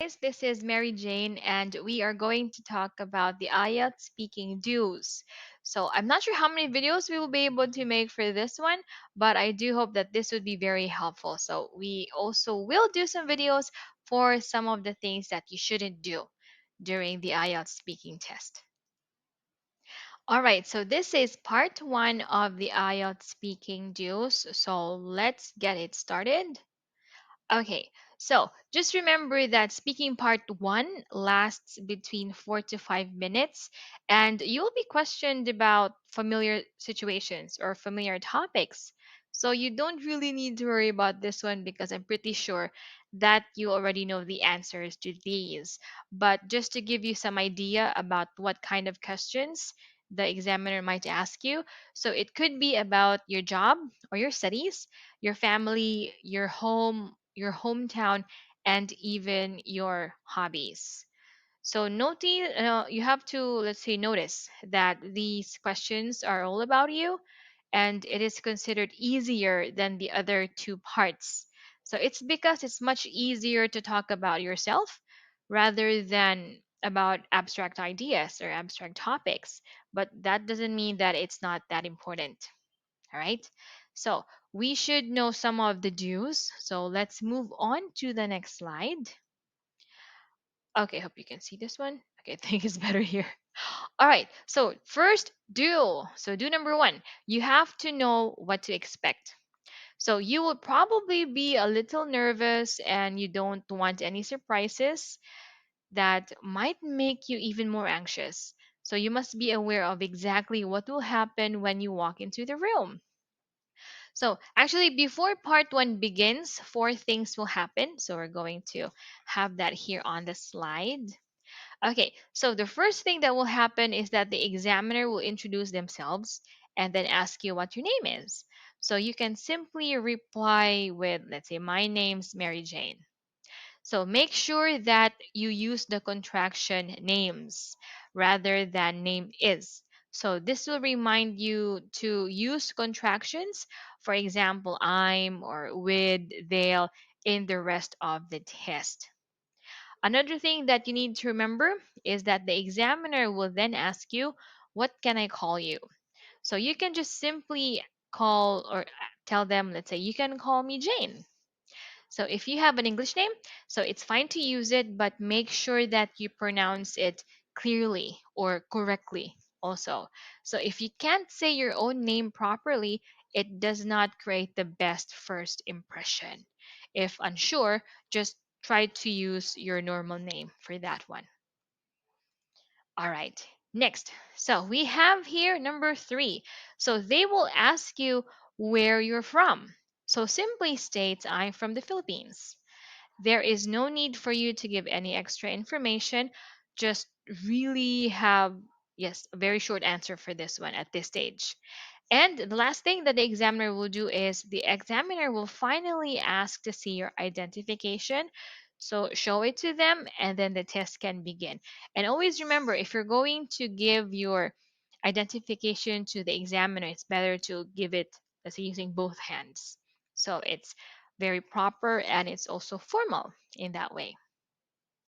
Guys, this is Mary Jane, and we are going to talk about the IELTS speaking do's. So, I'm not sure how many videos we will be able to make for this one, but I do hope that this would be very helpful. So, we also will do some videos for some of the things that you shouldn't do during the IELTS speaking test. All right, so this is part one of the IELTS speaking do's. So, let's get it started. Okay, so just remember that speaking part one lasts between 4 to 5 minutes, and you'll be questioned about familiar situations or familiar topics. So you don't really need to worry about this one because I'm pretty sure that you already know the answers to these. But just to give you some idea about what kind of questions the examiner might ask you, so it could be about your job or your studies, your family, your home, your hometown, and even your hobbies. So you have to, let's say, notice that these questions are all about you, and it is considered easier than the other two parts. So it's because it's much easier to talk about yourself rather than about abstract ideas or abstract topics. But that doesn't mean that it's not that important. All right. So we should know some of the do's. So let's move on to the next slide. Okay, hope you can see this one. Okay, I think it's better here. All right. So first do. So do number one, you have to know what to expect. So you will probably be a little nervous and you don't want any surprises that might make you even more anxious. So you must be aware of exactly what will happen when you walk into the room. So, actually, before part one begins, four things will happen. So, we're going to have that here on the slide. Okay, so the first thing that will happen is that the examiner will introduce themselves and then ask you what your name is. So, you can simply reply with, let's say, my name's Mary Jane. So, make sure that you use the contraction names rather than name is. So this will remind you to use contractions, for example, I'm or with, they'll, in the rest of the test. Another thing that you need to remember is that the examiner will then ask you, what can I call you? So you can just simply call or tell them, let's say, you can call me Jane. So if you have an English name, so it's fine to use it, but make sure that you pronounce it clearly or correctly also. So if you can't say your own name properly, it does not create the best first impression. If unsure, just try to use your normal name for that one. All right. Next. So we have here number three. So they will ask you where you're from. So simply state, I'm from the Philippines. There is no need for you to give any extra information. Just really have, yes, a very short answer for this one at this stage. And the last thing that the examiner will do is the examiner will finally ask to see your identification. So show it to them and then the test can begin. And always remember, if you're going to give your identification to the examiner, it's better to give it, let's say, using both hands. So it's very proper and it's also formal in that way.